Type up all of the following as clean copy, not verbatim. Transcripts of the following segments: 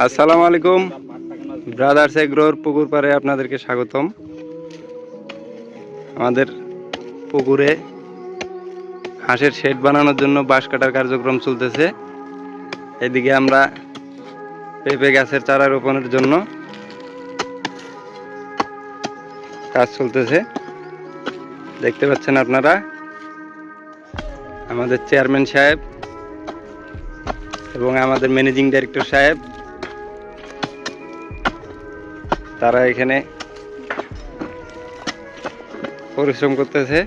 আসসালামু আলাইকুম ব্রাদার্স এগ্রোর পুকুর পাড়ে আপনাদেরকে স্বাগতম। আমাদের পুকুরে হাঁসের শেড বানানোর জন্য বাঁশ কাটার কার্যক্রম চলতেছে। এদিকে আমরা পেঁপে গাছের চারা রোপণের জন্য কাজ চলতেছে, দেখতে পাচ্ছেন আপনারা। আমাদের চেয়ারম্যান সাহেব এবং আমাদের ম্যানেজিং ডাইরেক্টর সাহেব তারা এখানে পরিশ্রম করতেছে।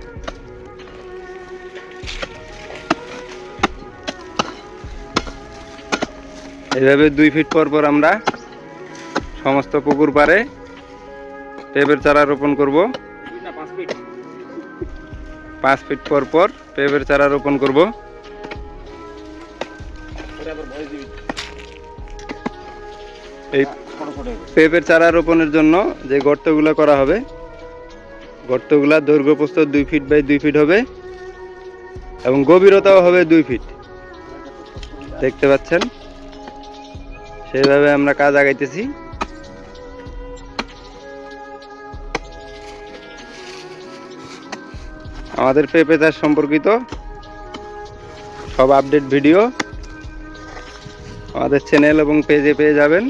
এইভাবে 2 ফিট পর পর আমরা সমস্ত পুকুর পাড়ে পেঁপের চারা রোপণ করব। 5 ফিট পর পর পেঁপের চারা রোপণ করব। এই পেঁপের চারা রোপণের জন্য যে গর্তগুলো করা হবে, গর্তগুলা দৈর্ঘ্য প্রস্থ 2 ফিট বাই 2 ফিট হবে এবং গভীরতাও হবে 2 ফিট। দেখতে পাচ্ছেন, সেইভাবে আমরা কাজ আগাইতেছি। আমাদের পেঁপে চাষ সম্পর্কিত সব আপডেট ভিডিও আমাদের চ্যানেল এবং পেজে পেয়ে যাবেন।